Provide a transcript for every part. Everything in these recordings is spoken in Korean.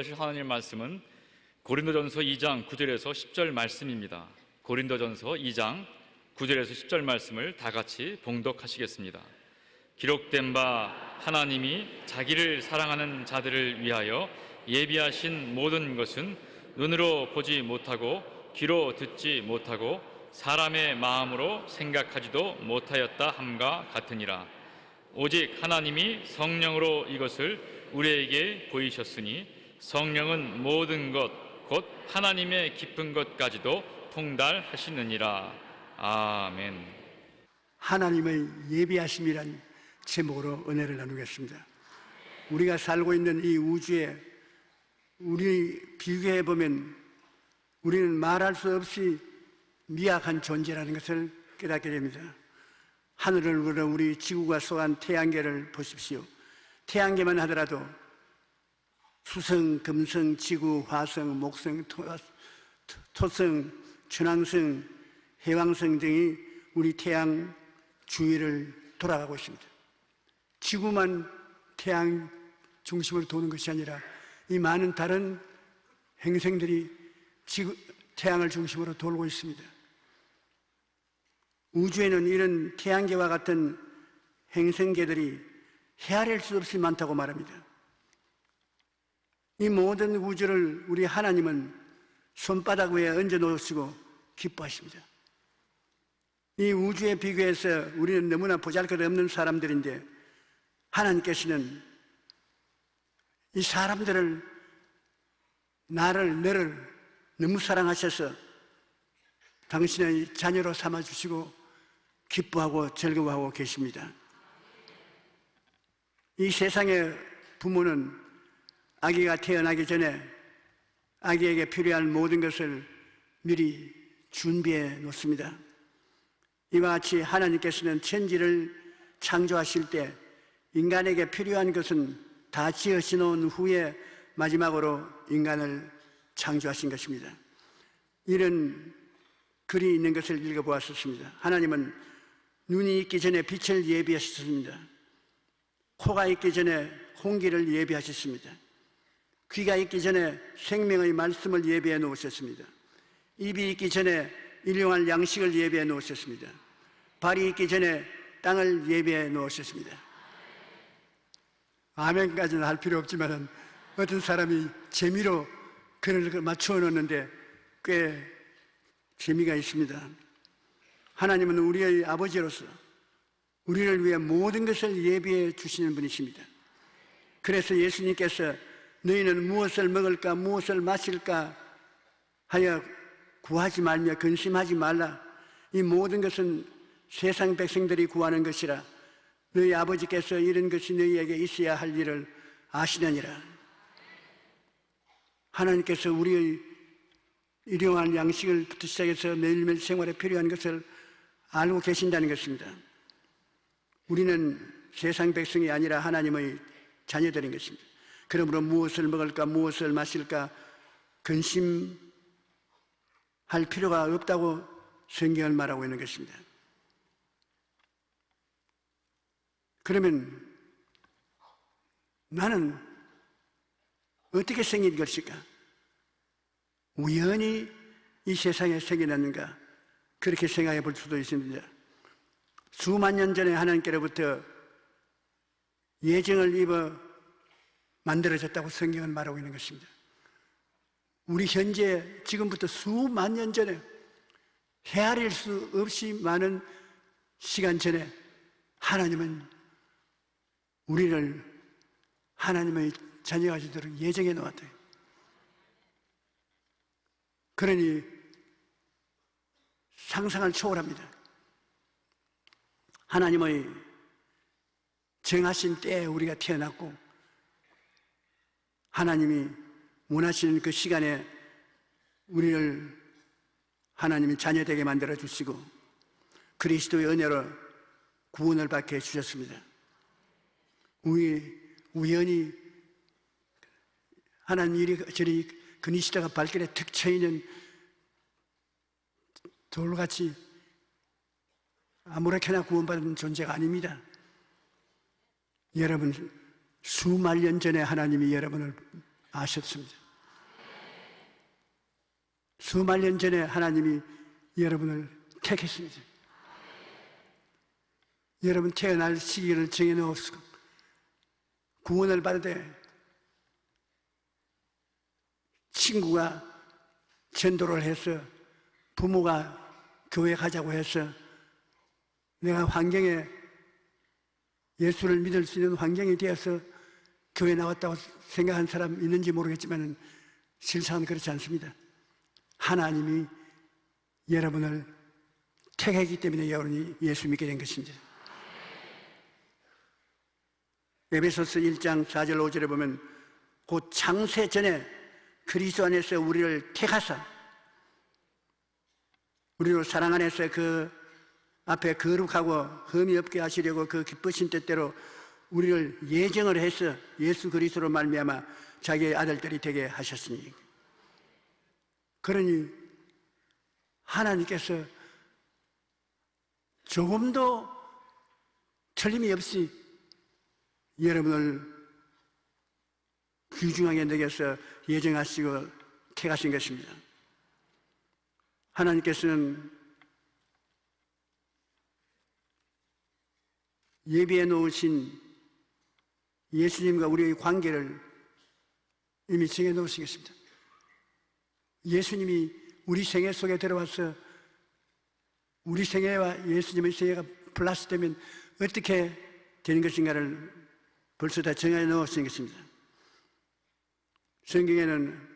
받으실 하나님의 말씀은 고린도전서 2장 9절에서 10절 말씀입니다. 고린도전서 2장 9절에서 10절 말씀을 다 같이 봉독하시겠습니다. 기록된 바 하나님이 자기를 사랑하는 자들을 위하여 예비하신 모든 것은 눈으로 보지 못하고 귀로 듣지 못하고 사람의 마음으로 생각하지도 못하였다 함과 같으니라. 오직 하나님이 성령으로 이것을 우리에게 보이셨으니 성령은 모든 것 곧 하나님의 깊은 것까지도 통달하시느니라. 아멘. 하나님의 예비하심이란 제목으로 은혜를 나누겠습니다. 우리가 살고 있는 이 우주에 우리 비교해 보면 우리는 말할 수 없이 미약한 존재라는 것을 깨닫게 됩니다. 하늘을 우러 우리 지구가 속한 태양계를 보십시오. 태양계만 하더라도 수성, 금성, 지구, 화성, 목성, 토성, 천왕성, 해왕성 등이 우리 태양 주위를 돌아가고 있습니다. 지구만 태양 중심으로 도는 것이 아니라 이 많은 다른 행성들이 태양을 중심으로 돌고 있습니다. 우주에는 이런 태양계와 같은 행성계들이 헤아릴 수 없이 많다고 말합니다. 이 모든 우주를 우리 하나님은 손바닥 위에 얹어 놓으시고 기뻐하십니다. 이 우주에 비교해서 우리는 너무나 보잘것없는 사람들인데 하나님께서는 이 사람들을, 나를, 너를 너무 사랑하셔서 당신의 자녀로 삼아주시고 기뻐하고 즐거워하고 계십니다. 이 세상의 부모는 아기가 태어나기 전에 아기에게 필요한 모든 것을 미리 준비해 놓습니다. 이와 같이 하나님께서는 천지를 창조하실 때 인간에게 필요한 것은 다 지으시 놓은 후에 마지막으로 인간을 창조하신 것입니다. 이런 글이 있는 것을 읽어보았습니다. 하나님은 눈이 있기 전에 빛을 예비하셨습니다. 코가 있기 전에 홍기를 예비하셨습니다. 귀가 있기 전에 생명의 말씀을 예비해 놓으셨습니다. 입이 있기 전에 일용할 양식을 예비해 놓으셨습니다. 발이 있기 전에 땅을 예비해 놓으셨습니다. 아멘까지는 할 필요 없지만 어떤 사람이 재미로 글을 맞추어 놓는데 꽤 재미가 있습니다. 하나님은 우리의 아버지로서 우리를 위해 모든 것을 예비해 주시는 분이십니다. 그래서 예수님께서 너희는 무엇을 먹을까 무엇을 마실까 하여 구하지 말며 근심하지 말라. 이 모든 것은 세상 백성들이 구하는 것이라 너희 아버지께서 이런 것이 너희에게 있어야 할 일을 아시느니라. 하나님께서 우리의 일용할 양식을부터 시작해서 매일매일 생활에 필요한 것을 알고 계신다는 것입니다. 우리는 세상 백성이 아니라 하나님의 자녀들인 것입니다. 그러므로 무엇을 먹을까 무엇을 마실까 근심할 필요가 없다고 성경을 말하고 있는 것입니다. 그러면 나는 어떻게 생긴 것일까? 우연히 이 세상에 생겨났는가? 그렇게 생각해 볼 수도 있습니다. 수만 년 전에 하나님께로부터 예정을 입어 만들어졌다고 성경은 말하고 있는 것입니다. 우리 현재 지금부터 수만 년 전에 헤아릴 수 없이 많은 시간 전에 하나님은 우리를 하나님의 자녀가 되도록 예정해 놓았다. 그러니 상상을 초월합니다. 하나님의 정하신 때에 우리가 태어났고 하나님이 원하시는 그 시간에 우리를 하나님이 자녀되게 만들어 주시고 그리스도의 은혜로 구원을 받게 해주셨습니다. 우연히 하나님 이리저리 그니시다가 발길에 툭 쳐있는 돌같이 아무렇게나 구원받은 존재가 아닙니다. 여러분 수만 년 전에 하나님이 여러분을 아셨습니다. 수만 년 전에 하나님이 여러분을 택했습니다. 여러분 태어날 시기를 정해놓았고 구원을 받을 친구가 전도를 해서 부모가 교회 가자고 해서 내가 환경에 예수를 믿을 수 있는 환경이 되어서 교회 나왔다고 생각한 사람 있는지 모르겠지만 실상은 그렇지 않습니다. 하나님이 여러분을 택했기 때문에 여러분이 예수 믿게 된 것입니다. 에베소서 1장 4절 5절에 보면 곧 창세 전에 그리스도 안에서 우리를 택하사 우리로 사랑 안에서 그 앞에 거룩하고 흠이 없게 하시려고 그 기쁘신 뜻대로 우리를 예정을 해서 예수 그리스도로 말미암아 자기의 아들들이 되게 하셨으니, 그러니 하나님께서 조금도 틀림이 없이 여러분을 귀중하게 여겨서 예정하시고 택하신 것입니다. 하나님께서는 예비해 놓으신 예수님과 우리의 관계를 이미 정해 놓으신 것입니다. 예수님이 우리 생애 속에 들어와서 우리 생애와 예수님의 생애가 플러스 되면 어떻게 되는 것인가를 벌써 다 정해 놓으신 것입니다. 성경에는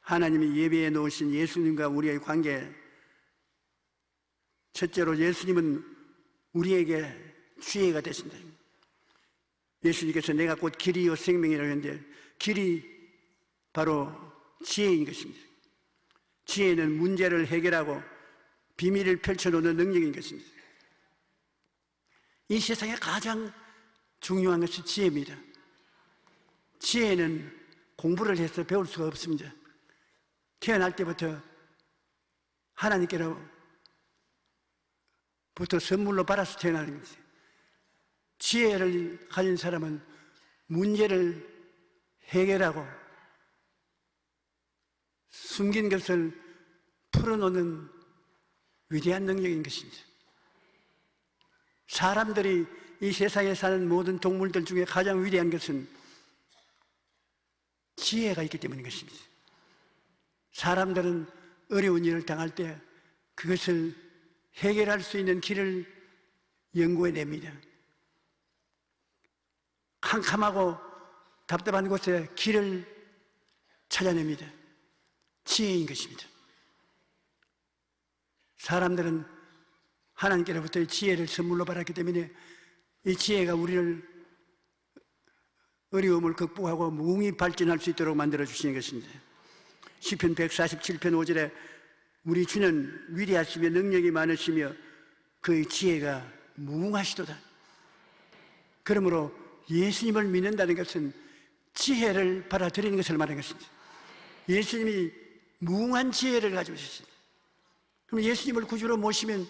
하나님이 예비해 놓으신 예수님과 우리의 관계, 첫째로 예수님은 우리에게 지혜가 되신다. 예수님께서 내가 곧 길이요 생명이라고 했는데 길이 바로 지혜인 것입니다. 지혜는 문제를 해결하고 비밀을 펼쳐놓는 능력인 것입니다. 이 세상에 가장 중요한 것이 지혜입니다. 지혜는 공부를 해서 배울 수가 없습니다. 태어날 때부터 하나님께로부터 선물로 받아서 태어나는 것이죠. 지혜를 가진 사람은 문제를 해결하고 숨긴 것을 풀어놓는 위대한 능력인 것입니다. 사람들이 이 세상에 사는 모든 동물들 중에 가장 위대한 것은 지혜가 있기 때문인 것입니다. 사람들은 어려운 일을 당할 때 그것을 해결할 수 있는 길을 연구해냅니다. 캄캄하고 답답한 곳에 길을 찾아냅니다. 지혜인 것입니다. 사람들은 하나님께로부터의 지혜를 선물로 받았기 때문에 이 지혜가 우리를 어려움을 극복하고 무궁히 발전할 수 있도록 만들어 주시는 것입니다. 시편 147편 5절에 우리 주는 위대하시며 능력이 많으시며 그의 지혜가 무궁하시도다. 그러므로 예수님을 믿는다는 것은 지혜를 받아들이는 것을 말하는 것입니다. 예수님이 무궁한 지혜를 가지고 계십니다. 그럼 예수님을 구주로 모시면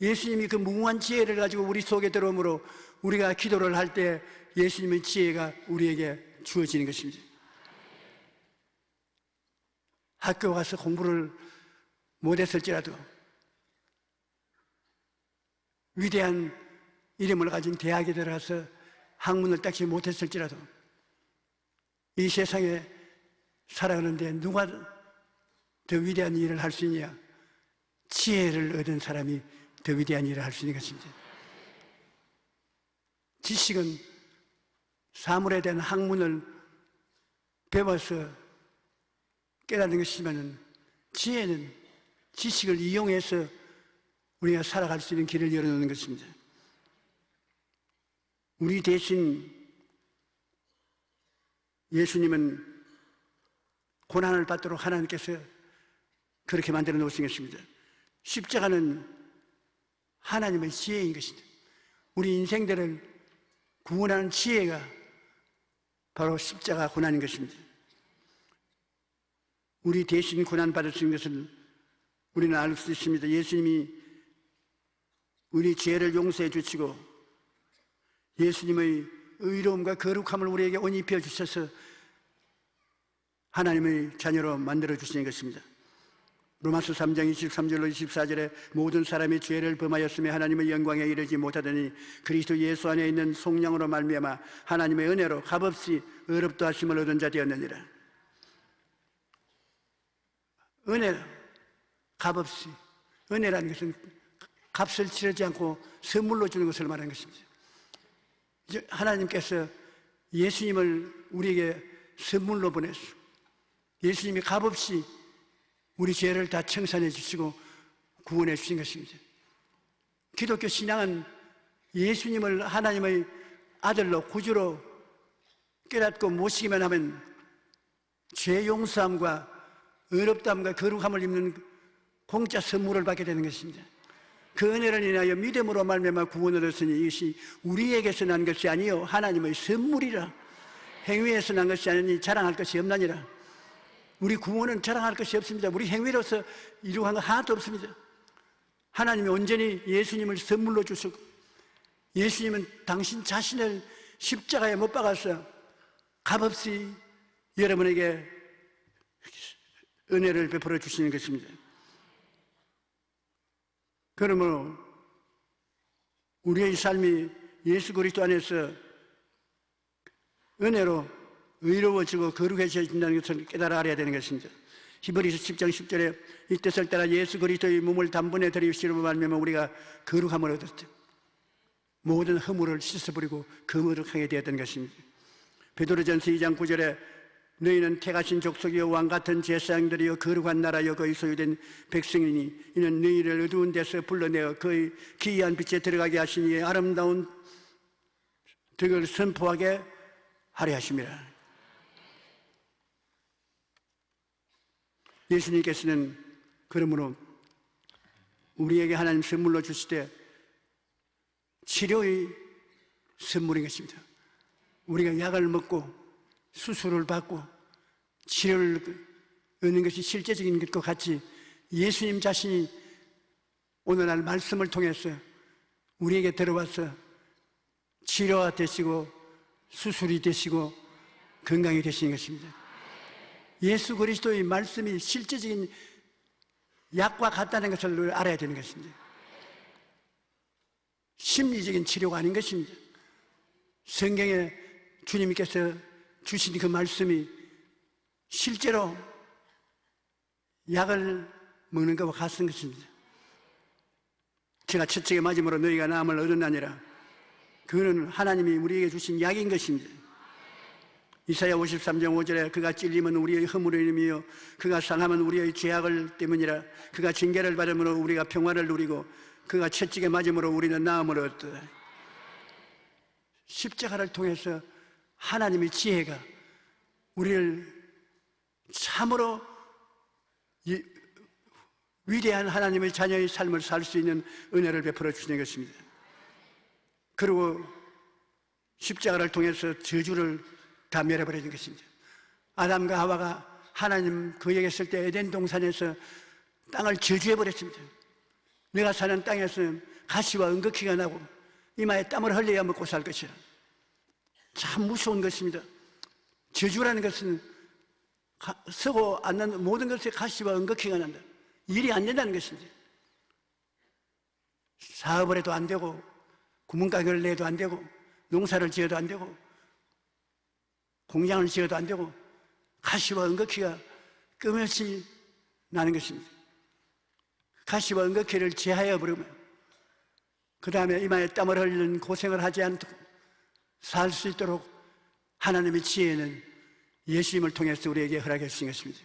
예수님이 그 무궁한 지혜를 가지고 우리 속에 들어오므로 우리가 기도를 할 때 예수님의 지혜가 우리에게 주어지는 것입니다. 학교 가서 공부를 못했을지라도 위대한 이름을 가진 대학에 들어가서 학문을 따지 못했을지라도 이 세상에 살아가는데 누가 더 위대한 일을 할 수 있냐? 지혜를 얻은 사람이 더 위대한 일을 할 수 있는 것입니다. 지식은 사물에 대한 학문을 배워서 깨닫는 것이지만 지혜는 지식을 이용해서 우리가 살아갈 수 있는 길을 열어놓는 것입니다. 우리 대신 예수님은 고난을 받도록 하나님께서 그렇게 만들어 놓으신 것입니다. 십자가는 하나님의 지혜인 것입니다. 우리 인생들을 구원하는 지혜가 바로 십자가 고난인 것입니다. 우리 대신 고난 받으신 것을 우리는 알 수 있습니다. 예수님이 우리 죄를 용서해 주시고 예수님의 의로움과 거룩함을 우리에게 옷 입혀 주셔서 하나님의 자녀로 만들어 주시는 것입니다. 로마서 3장 23절로 24절에 모든 사람이 죄를 범하였으며 하나님의 영광에 이르지 못하더니 그리스도 예수 안에 있는 속량으로 말미암아 하나님의 은혜로 값없이 의롭다 하심을 얻은 자 되었느니라. 은혜, 값없이. 은혜라는 것은 값을 치르지 않고 선물로 주는 것을 말하는 것입니다. 하나님께서 예수님을 우리에게 선물로 보냈어. 예수님이 값없이 우리 죄를 다 청산해 주시고 구원해 주신 것입니다. 기독교 신앙은 예수님을 하나님의 아들로 구주로 깨닫고 모시기만 하면 죄 용서함과 의롭다함과 거룩함을 입는 공짜 선물을 받게 되는 것입니다. 그 은혜를 인하여 믿음으로 말미암아 구원을 얻으니 이것이 우리에게서 난 것이 아니요 하나님의 선물이라. 행위에서 난 것이 아니니 자랑할 것이 없나니라. 우리 구원은 자랑할 것이 없습니다. 우리 행위로서 이루어간 거 하나도 없습니다. 하나님이 온전히 예수님을 선물로 주시고 예수님은 당신 자신을 십자가에 못 박아서 값없이 여러분에게 은혜를 베풀어 주시는 것입니다. 그러므로 우리의 삶이 예수 그리스도 안에서 은혜로 의로워지고 거룩해진다는 것을 깨달아 알아야 되는 것입니다. 히브리서 10장 10절에 이 뜻을 따라 예수 그리스도의 몸을 단번에 드리시려고 말미암아 우리가 거룩함을 얻었다. 모든 허물을 씻어버리고 거룩하게 되었던 것입니다. 베드로전서 2장 9절에 너희는 택하신 족속이요 왕같은 제사장들이요 거룩한 나라요 거의 소유된 백성이니 이는 너희를 어두운 데서 불러내어 그의 기이한 빛에 들어가게 하시니 아름다운 덕을 선포하게 하려 하심이라. 예수님께서는 그러므로 우리에게 하나님 선물로 주시되 치료의 선물인 것입니다. 우리가 약을 먹고 수술을 받고 치료를 얻는 것이 실제적인 것과 같이 예수님 자신이 오늘날 말씀을 통해서 우리에게 들어와서 치료가 되시고 수술이 되시고 건강이 되시는 것입니다. 예수 그리스도의 말씀이 실제적인 약과 같다는 것을 알아야 되는 것입니다. 심리적인 치료가 아닌 것입니다. 성경에 주님께서 주신 그 말씀이 실제로 약을 먹는 것과 같은 것입니다. 제가 첫째에 맞음으로 너희가 나음을 얻었나니라. 그거는 하나님이 우리에게 주신 약인 것입니다. 이사야 53장 5절에 그가 찔림은 우리의 허물의 이름이요 그가 상함은 우리의 죄악을 때문이라. 그가 징계를 받음으로 우리가 평화를 누리고 그가 채찍에 맞음으로 우리는 나음을 얻었다. 십자가를 통해서 하나님의 지혜가 우리를 참으로 위대한 하나님의 자녀의 삶을 살 수 있는 은혜를 베풀어 주시는 것입니다. 그리고 십자가를 통해서 저주를 다 멸해버리는 것입니다. 아담과 하와가 하나님 그에게 있을 때 에덴 동산에서 땅을 저주해버렸습니다. 내가 사는 땅에서 가시와 은거키가 나고 이마에 땀을 흘려야 먹고 살 것이라. 참 무서운 것입니다. 저주라는 것은 서고 앉는 모든 것에 가시와 은거키가 난다. 일이 안 된다는 것입니다. 사업을 해도 안 되고 구멍가게를 내도 안 되고 농사를 지어도 안 되고 공장을 지어도 안 되고 가시와 은거키가 끊임없이 나는 것입니다. 가시와 은거키를 제하여 버리면 그 다음에 이마에 땀을 흘리는 고생을 하지 않도록 살 수 있도록 하나님의 지혜는 예수님을 통해서 우리에게 허락해 주신 것입니다.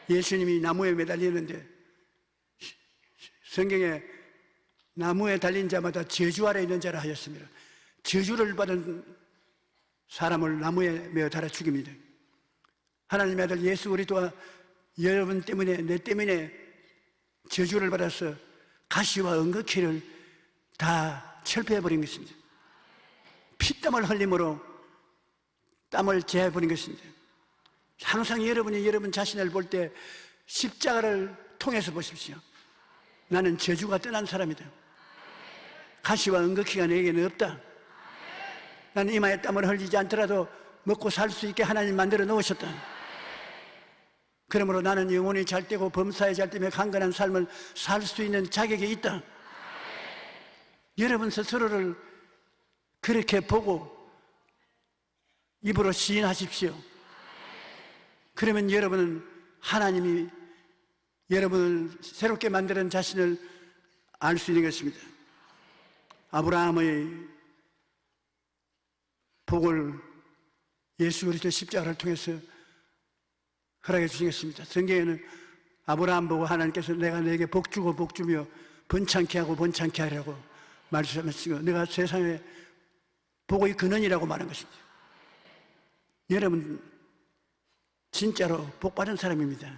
예수님이 나무에 매달리는데 성경에 나무에 달린 자마다 저주 아래 있는 자라 하였습니다. 저주를 받은 사람을 나무에 매어 달아 죽입니다. 하나님의 아들 예수 그리스도가 여러분 때문에 내 때문에 저주를 받아서 가시와 은거키를 다 철폐해버린 것입니다. 피땀을 흘림으로 땀을 제해버린 것입니다. 항상 여러분이 여러분 자신을 볼 때 십자가를 통해서 보십시오. 나는 저주가 떠난 사람이다. 가시와 은거키가 내게는 없다. 나는 이마에 땀을 흘리지 않더라도 먹고 살 수 있게 하나님 만들어 놓으셨다. 그러므로 나는 영혼이 잘되고 범사에 잘되며 강건한 삶을 살 수 있는 자격이 있다. 여러분 스스로를 그렇게 보고 입으로 시인하십시오. 그러면 여러분은 하나님이 여러분을 새롭게 만드는 자신을 알 수 있는 것입니다. 아브라함의 복을 예수 그리스도 십자가를 통해서 허락해 주신 것입니다. 성경에는 아브라함 보고 하나님께서 내가 내게 복 주고 복 주며 번창케 하고 번창케 하려고 말씀하시고 내가 세상에 복의 근원이라고 말한 것입니다. 여러분 진짜로 복 받은 사람입니다.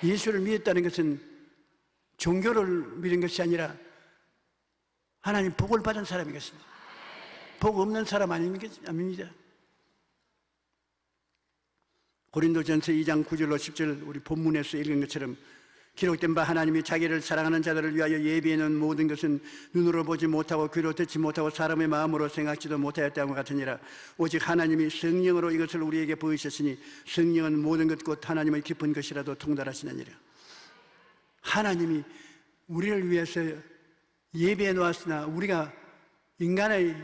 예수를 믿었다는 것은 종교를 믿은 것이 아니라 하나님 복을 받은 사람인 것입니다. 복 없는 사람 아닙니다. 고린도전서 2장 9절로 10절 우리 본문에서 읽은 것처럼 기록된 바 하나님이 자기를 사랑하는 자들을 위하여 예비해 놓은 모든 것은 눈으로 보지 못하고 귀로 듣지 못하고 사람의 마음으로 생각지도 못하였다고 같으니라. 오직 하나님이 성령으로 이것을 우리에게 보이셨으니 성령은 모든 것 곧 하나님의 깊은 것이라도 통달하시느니라. 하나님이 우리를 위해서 예비해 놓았으나 우리가 인간의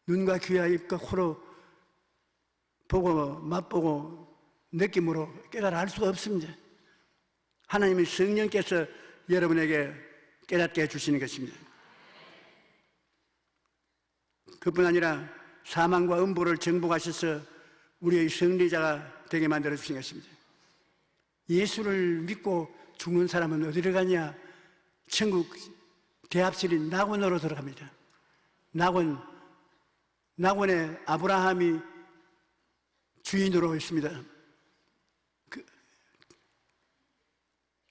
눈과 귀와 입과 코로 보고 맛보고 느낌으로 깨달아 알 수가 없습니다. 하나님의 성령께서 여러분에게 깨닫게 해주시는 것입니다. 그뿐 아니라 사망과 음부를 정복하셔서 우리의 승리자가 되게 만들어 주신 것입니다. 예수를 믿고 죽는 사람은 어디로 가냐? 천국 대합실인 낙원으로 들어갑니다. 낙원에 아브라함이 주인으로 있습니다.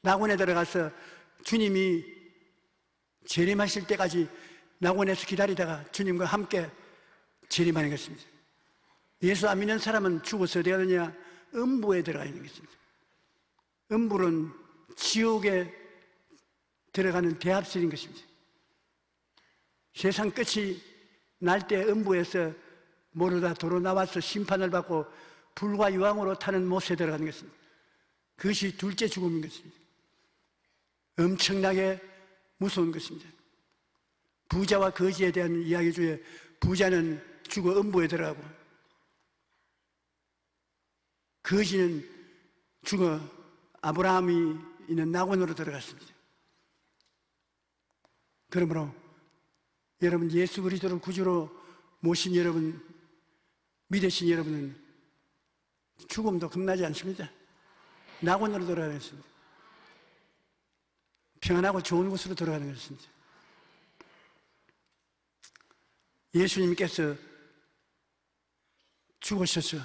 낙원에 들어가서 주님이 재림하실 때까지 낙원에서 기다리다가 주님과 함께 재림하는 것입니다. 예수 안 믿는 사람은 죽어서 어디가 되냐? 음부에 들어가 있는 것입니다. 음부는 지옥에 들어가는 대합실인 것입니다. 세상 끝이 날 때 음부에서 모르다 도로 나와서 심판을 받고 불과 유황으로 타는 못에 들어가는 것입니다. 그것이 둘째 죽음인 것입니다. 엄청나게 무서운 것입니다. 부자와 거지에 대한 이야기 중에 부자는 죽어 음부에 들어가고 거지는 죽어 아브라함이 있는 낙원으로 들어갔습니다. 그러므로 여러분 예수 그리스도를 구주로 모신 여러분, 믿으신 여러분은 죽음도 겁나지 않습니다. 낙원으로 들어가겠습니다. 평안하고 좋은 곳으로 들어가는 것입니다. 예수님께서 죽으셔서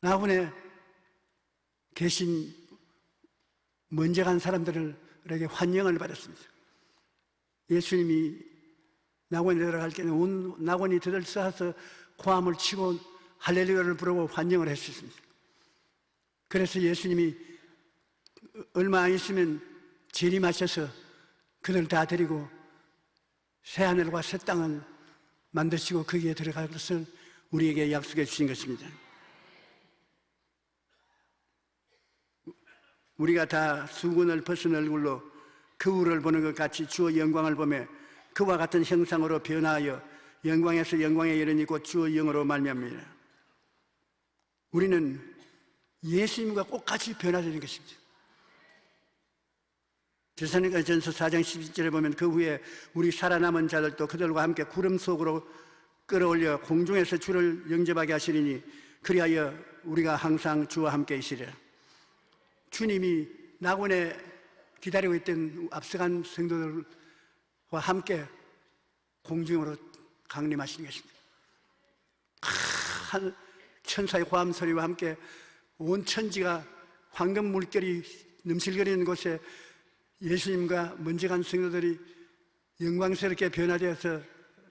낙원에 계신 먼저 간 사람들에게 환영을 받았습니다. 예수님이 낙원에 들어갈 때는 온 낙원이 들썩해서 고함을 치고 할렐루야를 부르고 환영을 했습니다. 그래서 예수님이 얼마 안 있으면 재림하셔서 그들 다 데리고 새하늘과 새 땅을 만드시고 거기에 들어갈 것을 우리에게 약속해 주신 것입니다. 우리가 다 수건을 벗은 얼굴로 거울을 보는 것 같이 주의 영광을 보며 그와 같은 형상으로 변화하여 영광에서 영광에 이르니 곧 주의 영으로 말미암습니다. 우리는 예수님과 똑같이 변화되는 것입니다. 데살로니가전서 4장 12절에 보면 그 후에 우리 살아남은 자들도 그들과 함께 구름 속으로 끌어올려 공중에서 주를 영접하게 하시리니 그리하여 우리가 항상 주와 함께 있으리라. 주님이 낙원에 기다리고 있던 앞서간 성도들과 함께 공중으로 강림하시는 것입니다. 큰 천사의 호함 소리와 함께 온 천지가 황금 물결이 넘실거리는 곳에 예수님과 먼저 간 성도들이 영광스럽게 변화되어서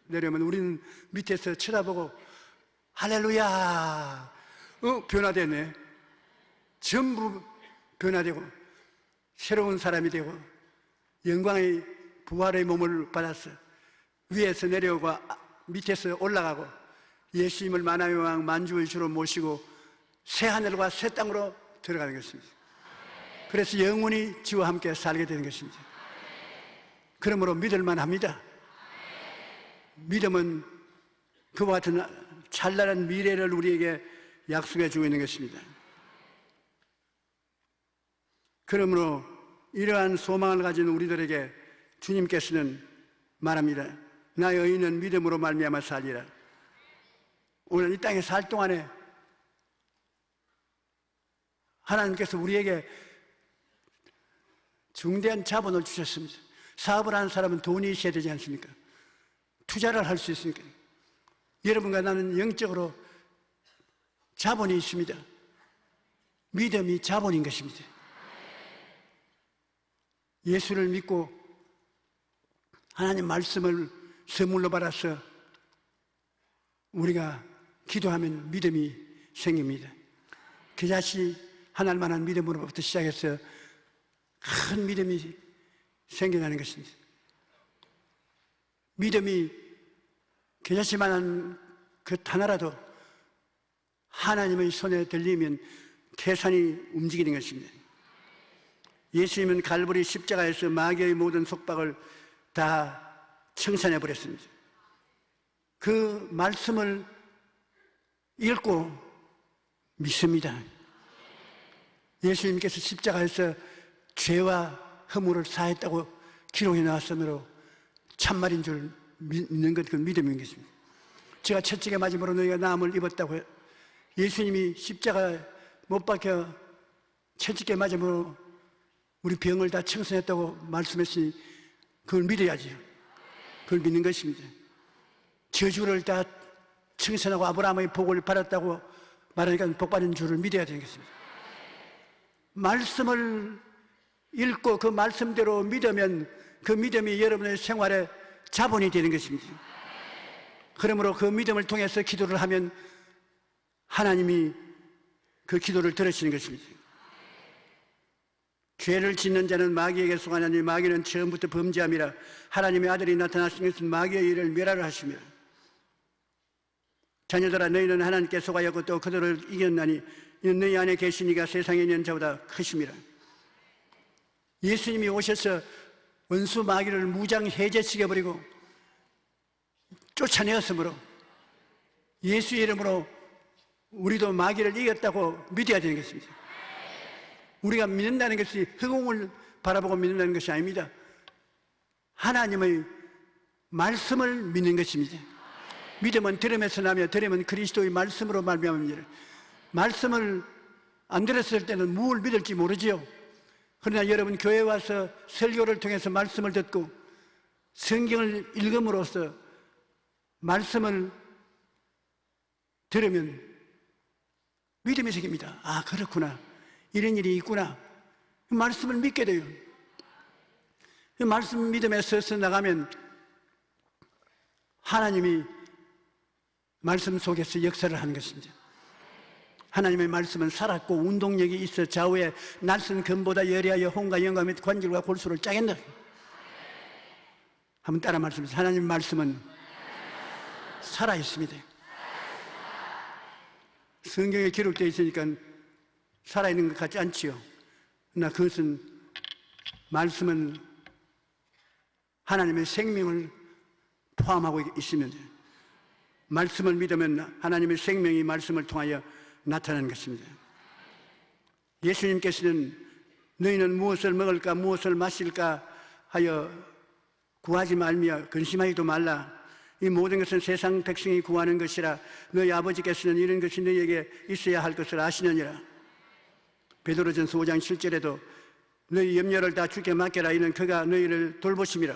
내려오면 우리는 밑에서 쳐다보고 할렐루야! 변화되네. 전부 변화되고 새로운 사람이 되고 영광의 부활의 몸을 받아서 위에서 내려오고 밑에서 올라가고 예수님을 만왕의 왕 만주의 주로 모시고 새 하늘과 새 땅으로 들어가는 것입니다. 그래서 영원히 주와 함께 살게 되는 것입니다. 그러므로 믿을만 합니다. 믿음은 그와 같은 찬란한 미래를 우리에게 약속해 주고 있는 것입니다. 그러므로 이러한 소망을 가진 우리들에게 주님께서는 말합니다. 나의 의인은 믿음으로 말미암아 살리라. 오늘 이 땅에 살 동안에 하나님께서 우리에게 중대한 자본을 주셨습니다. 사업을 하는 사람은 돈이 있어야 되지 않습니까? 투자를 할 수 있으니까. 여러분과 나는 영적으로 자본이 있습니다. 믿음이 자본인 것입니다. 예수를 믿고 하나님 말씀을 선물로 받아서 우리가 기도하면 믿음이 생깁니다. 그자시 하나님만한 믿음으로부터 시작해서 큰 믿음이 생겨나는 것입니다. 믿음이 그자시만한 그 하나라도 하나님의 손에 들리면 태산이 움직이는 것입니다. 예수님은 갈보리 십자가에서 마귀의 모든 속박을 다 청산해 버렸습니다. 그 말씀을 읽고 믿습니다. 예수님께서 십자가에서 죄와 허물을 사했다고 기록해 나왔으므로 참말인 줄 믿는 것, 그 믿음인 것입니다. 제가 채찍에 맞음으로 너희가 나음을 입었다고 예수님이 십자가에 못 박혀 채찍에 맞음으로 우리 병을 다 청산했다고 말씀했으니 그걸 믿어야지. 그걸 믿는 것입니다. 저주를 다 청산하고 아브라함의 복을 받았다고 말하니까 복 받은 줄을 믿어야 되는 것입니다. 말씀을 읽고 그 말씀대로 믿으면 그 믿음이 여러분의 생활에 자본이 되는 것입니다. 그러므로 그 믿음을 통해서 기도를 하면 하나님이 그 기도를 들으시는 것입니다. 죄를 짓는 자는 마귀에게 속하나니 마귀는 처음부터 범죄함이라. 하나님의 아들이 나타나신 것은 마귀의 일을 멸하려 하시며 자녀들아 너희는 하나님께 속하였고 또 그들을 이겼나니 이는 너희 안에 계신 이가 세상에 있는 자보다 크심이라. 예수님이 오셔서 원수 마귀를 무장 해제시켜버리고 쫓아내었으므로 예수의 이름으로 우리도 마귀를 이겼다고 믿어야 되는 것입니다. 우리가 믿는다는 것이 허공을 바라보고 믿는다는 것이 아닙니다. 하나님의 말씀을 믿는 것입니다. 믿음은 들음에서 나며 들음은 그리스도의 말씀으로 말미암습니다. 말씀을 안 들었을 때는 무엇을 믿을지 모르지요. 그러나 여러분 교회에 와서 설교를 통해서 말씀을 듣고 성경을 읽음으로써 말씀을 들으면 믿음이 생깁니다. 아, 그렇구나. 이런 일이 있구나. 말씀을 믿게 돼요. 말씀 믿음에 서서 나가면 하나님이 말씀 속에서 역사를 하는 것입니다. 하나님의 말씀은 살았고 운동력이 있어 좌우에 날선 금보다 예리하여 혼과 영과 및 관절과 골수를 짜겠다. 한번 따라 말씀하세요. 하나님 말씀은 살아있습니다. 성경에 기록되어 있으니까 살아있는 것 같지 않지요. 그러나 그것은 말씀은 하나님의 생명을 포함하고 있으면 말씀을 믿으면 하나님의 생명이 말씀을 통하여 나타나는 것입니다. 예수님께서는 너희는 무엇을 먹을까 무엇을 마실까 하여 구하지 말며 근심하지도 말라. 이 모든 것은 세상 백성이 구하는 것이라. 너희 아버지께서는 이런 것이 너희에게 있어야 할 것을 아시느니라. 베드로전서 5장 7절에도 너희 염려를 다 주께 맡겨라. 이는 그가 너희를 돌보심이라.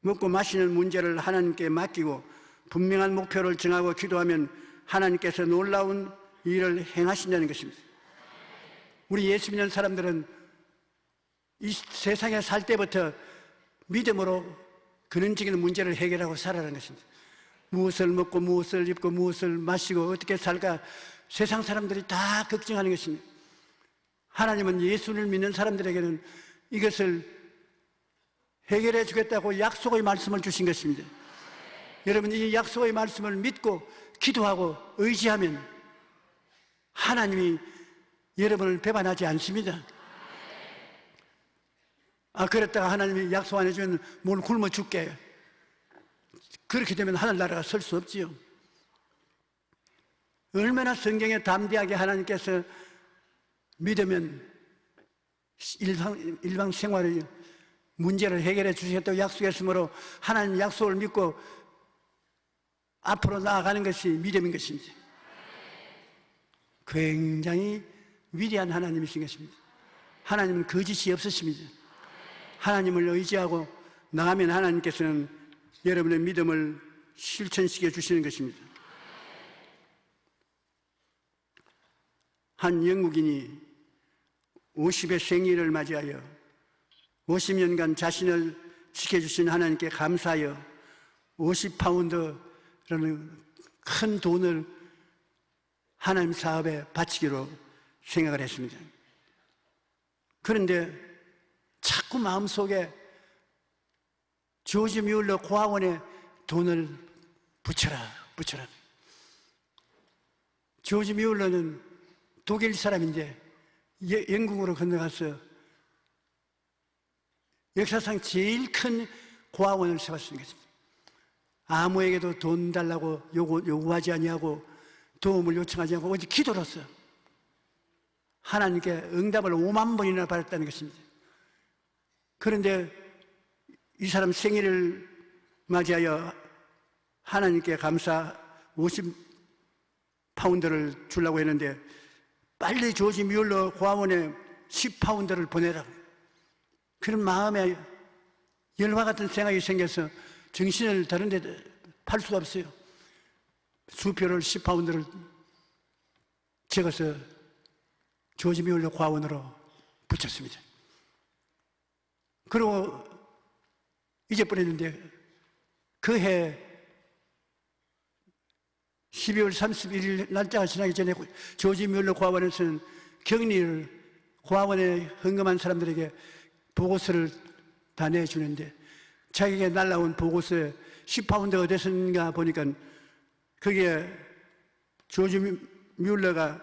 먹고 마시는 문제를 하나님께 맡기고 분명한 목표를 정하고 기도하면 하나님께서 놀라운 일을 행하신다는 것입니다. 우리 예수 믿는 사람들은 이 세상에 살 때부터 믿음으로 근원적인 문제를 해결하고 살아가는 것입니다. 무엇을 먹고 무엇을 입고 무엇을 마시고 어떻게 살까 세상 사람들이 다 걱정하는 것입니다. 하나님은 예수를 믿는 사람들에게는 이것을 해결해 주겠다고 약속의 말씀을 주신 것입니다. 여러분, 이 약속의 말씀을 믿고 기도하고 의지하면 하나님이 여러분을 배반하지 않습니다. 그랬다가 하나님이 약속 안 해주면 뭘 굶어 죽게, 그렇게 되면 하늘나라가 설 수 없지요. 얼마나 성경에 담대하게 하나님께서 믿으면 일방생활의 문제를 해결해 주시겠다고 약속했으므로 하나님 약속을 믿고 앞으로 나아가는 것이 믿음인 것입니다. 굉장히 위대한 하나님이신 것입니다. 하나님은 거짓이 없으십니다. 하나님을 의지하고 나가면 하나님께서는 여러분의 믿음을 실천시켜 주시는 것입니다. 한 영국인이 50의 생일을 맞이하여 50년간 자신을 지켜주신 하나님께 감사하여 50파운드라는 큰 돈을 하나님 사업에 바치기로 생각을 했습니다. 그런데 자꾸 마음속에 조지 뮬러 고아원에 돈을 붙여라. 조지 뮬러는 독일 사람인데 영국으로 건너가서 역사상 제일 큰 고아원을 세웠습니다. 아무에게도 돈 달라고 요구하지 아니하고 도움을 요청하지 않고 오직 기도로서 하나님께 응답을 5만 번이나 받았다는 것입니다. 그런데 이 사람 생일을 맞이하여 하나님께 감사 50파운드를 주려고 했는데 빨리 조지 뮬러 고아원에 10파운드를 보내라고, 그런 마음에 열화 같은 생각이 생겨서 정신을 다른 데 팔 수가 없어요. 수표를 10파운드를 적어서 조지 뮬러 고아원으로 붙였습니다. 그리고 잊어버렸는데 그 해 12월 31일 날짜가 지나기 전에 조지 뮬러 고아원에서는 격리를, 고아원에 헌금한 사람들에게 보고서를 다 내주는데 자기에게 날라온 보고서에 10파운드가 어디서인가 보니까 그게 조지 뮬러가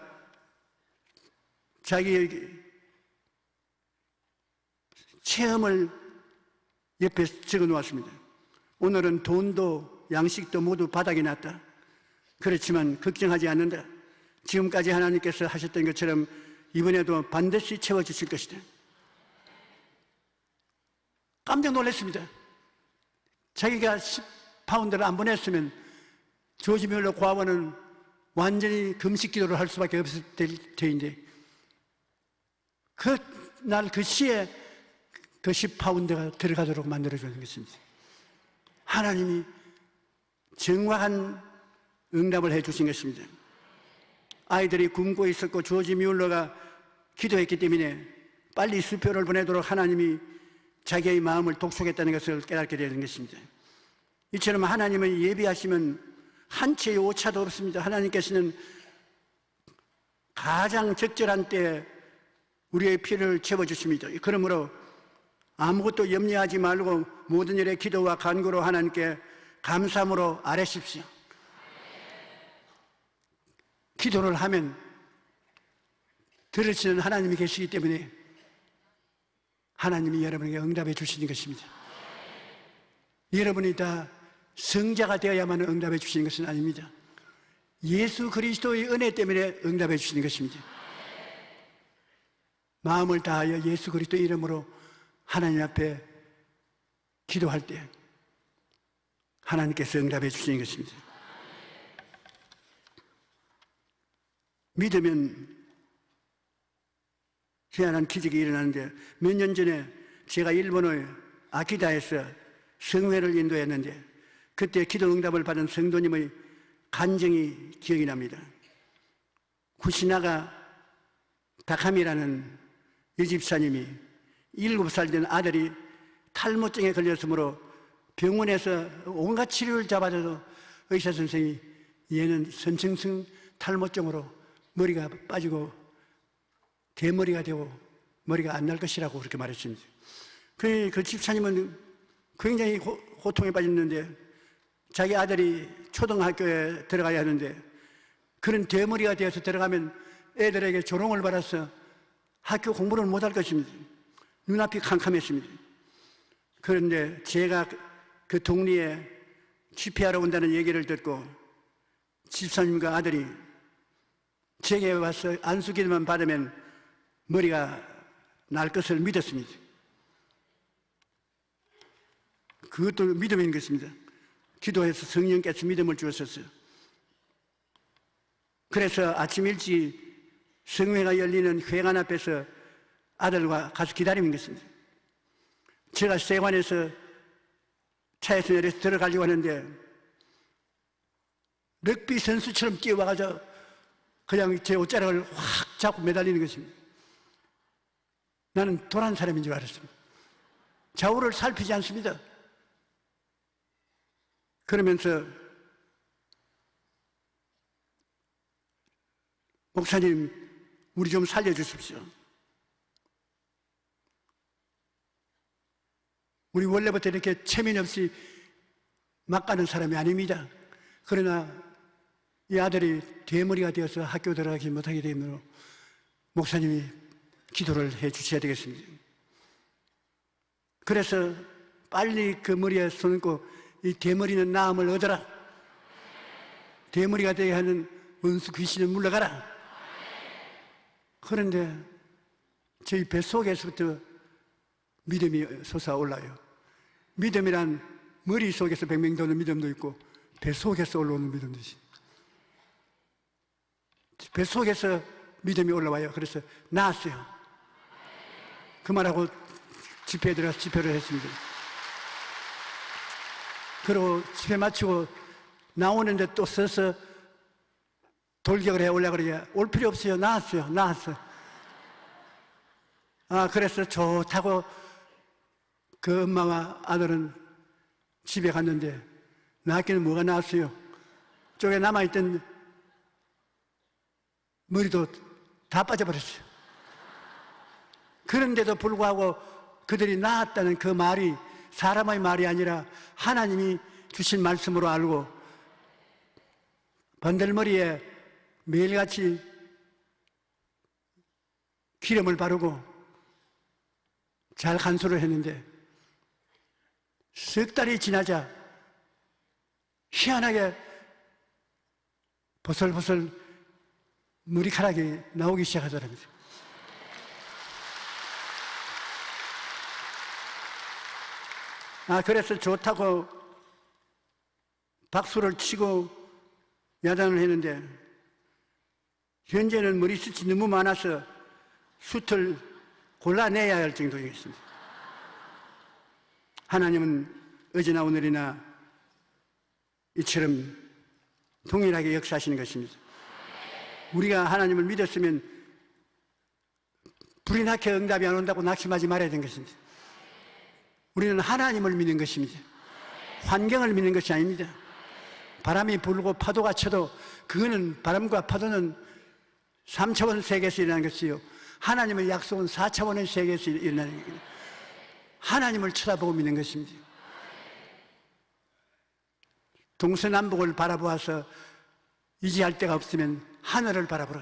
자기의 체험을 옆에 적어 놓았습니다. 오늘은 돈도 양식도 모두 바닥이 났다. 그렇지만 걱정하지 않는다. 지금까지 하나님께서 하셨던 것처럼 이번에도 반드시 채워주실 것이다. 깜짝 놀랐습니다. 자기가 10파운드를 안 보냈으면 조지 뮬러 고아원은 완전히 금식 기도를 할 수밖에 없을 때인데 그날 그 시에 그 10파운드가 들어가도록 만들어주는 것입니다. 하나님이 정확한 응답을 해주신 것입니다. 아이들이 굶고 있었고 조지 뮬러가 기도했기 때문에 빨리 수표를 보내도록 하나님이 자기의 마음을 독촉했다는 것을 깨닫게 되는 것입니다. 이처럼 하나님을 예비하시면 한 채의 오차도 없습니다. 하나님께서는 가장 적절한 때에 우리의 필요를 채워주십니다. 그러므로 아무것도 염려하지 말고 모든 일에 기도와 간구로 하나님께 감사함으로 아뢰십시오. 기도를 하면 들으시는 하나님이 계시기 때문에 하나님이 여러분에게 응답해 주시는 것입니다. 여러분이 다 성자가 되어야만 응답해 주시는 것은 아닙니다. 예수 그리스도의 은혜 때문에 응답해 주시는 것입니다. 마음을 다하여 예수 그리스도 이름으로 하나님 앞에 기도할 때 하나님께서 응답해 주시는 것입니다. 믿으면 희한한 기적이 일어나는데 몇 년 전에 제가 일본의 아키다에서 성회를 인도했는데 그때 기도 응답을 받은 성도님의 간증이 기억이 납니다. 구시나가 다카미라는 이 집사님이 7살 된 아들이 탈모증에 걸렸으므로 병원에서 온갖 치료를 잡아줘도 의사 선생이 얘는 선천성 탈모증으로 머리가 빠지고 대머리가 되고 머리가 안 날 것이라고 그렇게 말했습니다. 그 집사님은 굉장히 고통에 빠졌는데 자기 아들이 초등학교에 들어가야 하는데 그런 대머리가 되어서 들어가면 애들에게 조롱을 받아서 학교 공부를 못할 것입니다. 눈앞이 캄캄했습니다. 그런데 제가 그 동리에 집회하러 온다는 얘기를 듣고 집사님과 아들이 제게 와서 안수기도만 받으면 머리가 날 것을 믿었습니다. 그것도 믿음인 것입니다. 기도해서 성령께서 믿음을 주셨어요. 그래서 아침 일찍 성회가 열리는 회관 앞에서 아들과 가서 기다리는 것입니다. 제가 세관에서 차에서 내려서 들어가려고 하는데 럭비 선수처럼 뛰어와가지고 그냥 제 옷자락을 확 잡고 매달리는 것입니다. 나는 도란 사람인 줄 알았습니다. 좌우를 살피지 않습니다. 그러면서 목사님, 우리 좀 살려주십시오. 우리 원래부터 이렇게 체면 없이 막 가는 사람이 아닙니다. 그러나 이 아들이 대머리가 되어서 학교 들어가지 못하게 되므로 목사님이 기도를 해 주셔야 되겠습니다. 그래서 빨리 그 머리에 손 얹고 이 대머리는 나음을 얻어라. 대머리가 되게 하는 원수 귀신을 물러가라. 그런데 저희 뱃속에서부터 믿음이 솟아올라요. 믿음이란 머릿속에서 백명 도는 믿음도 있고 뱃속에서 올라오는 믿음도 있어요. 뱃속에서 믿음이 올라와요. 그래서 나았어요. 그 말하고 집회에 들어가서 집회를 했습니다. 그리고 집회 마치고 나오는데 또 서서 돌격을 해 올라 그러게 올 필요 없어요. 나았어요. 나았어요. 그래서 좋다고 그 엄마와 아들은 집에 갔는데 나았기는 뭐가 나았어요. 쪽에 남아있던 머리도 다 빠져버렸어요. 그런데도 불구하고 그들이 나았다는 그 말이 사람의 말이 아니라 하나님이 주신 말씀으로 알고 번들머리에 매일같이 기름을 바르고 잘 간수를 했는데 석 달이 지나자 희한하게 보슬보슬 머리카락이 나오기 시작하더랍니다. 그래서 좋다고 박수를 치고 야단을 했는데 현재는 머리숱이 너무 많아서 숱을 골라내야 할 정도이겠습니다. 하나님은 어제나 오늘이나 이처럼 동일하게 역사하시는 것입니다. 우리가 하나님을 믿었으면 불이 나게 응답이 안 온다고 낙심하지 말아야 되는 것입니다. 우리는 하나님을 믿는 것입니다. 환경을 믿는 것이 아닙니다. 바람이 불고 파도가 쳐도 그거는 바람과 파도는 3차원 세계에서 일어나는 것이요 하나님의 약속은 4차원의 세계에서 일어나는 것입니다. 하나님을 쳐다보고 믿는 것입니다. 동서남북을 바라보아서 이지할 데가 없으면 하늘을 바라보라.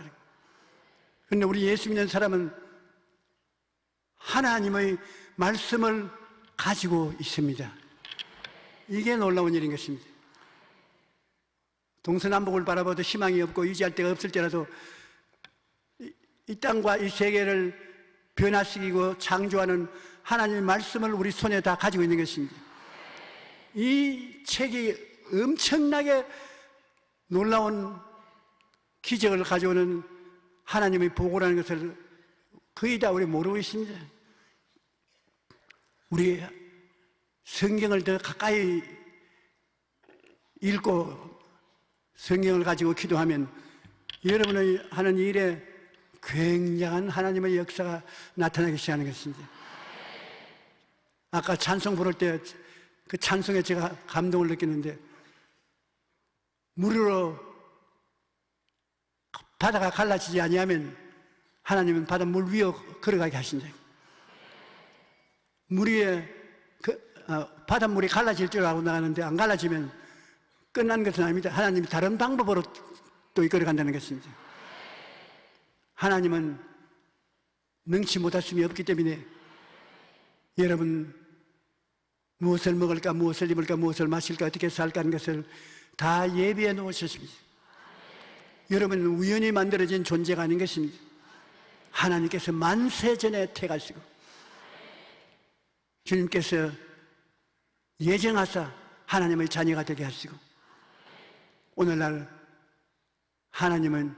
그런데 우리 예수 믿는 사람은 하나님의 말씀을 가지고 있습니다. 이게 놀라운 일인 것입니다. 동서남북을 바라봐도 희망이 없고 의지할 데가 없을 때라도 이 땅과 이 세계를 변화시키고 창조하는 하나님의 말씀을 우리 손에 다 가지고 있는 것입니다. 이 책이 엄청나게 놀라운 기적을 가져오는 하나님의 보고라는 것을 거의 다 우리 모르고 있습니다. 우리 성경을 더 가까이 읽고 성경을 가지고 기도하면 여러분의 하는 일에 굉장한 하나님의 역사가 나타나기 시작하는 것입니다. 아까 찬송 부를 때 그 찬송에 제가 감동을 느꼈는데 물으로 바다가 갈라지지 아니하면 하나님은 바다 물 위에 걸어가게 하신다. 물 위에 바닷물이 갈라질 줄 알고 나가는데 안 갈라지면 끝난 것은 아닙니다. 하나님이 다른 방법으로 또 이끌어 간다는 것입니다. 하나님은 능치 못하심이 없기 때문에 여러분 무엇을 먹을까, 무엇을 입을까, 무엇을 마실까, 어떻게 살까 하는 것을 다 예비해 놓으셨습니다. 여러분은 우연히 만들어진 존재가 아닌 것입니다. 하나님께서 만세 전에 택하시고 주님께서 예정하사 하나님의 자녀가 되게 하시고 오늘날 하나님은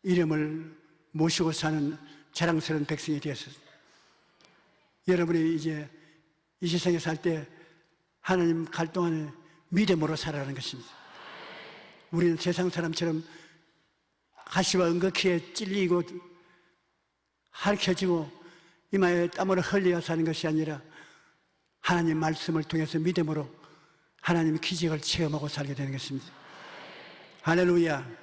이름을 모시고 사는 자랑스러운 백성이 되었습니다. 여러분이 이제 이 세상에 살 때 하나님 갈 동안에 믿음으로 살아가는 것입니다. 우리는 세상 사람처럼 가시와 은거키에 찔리고 핥혀지고 이마에 땀을 흘려 사는 것이 아니라 하나님 말씀을 통해서 믿음으로 하나님의 기적을 체험하고 살게 되는 것입니다. 할렐루야.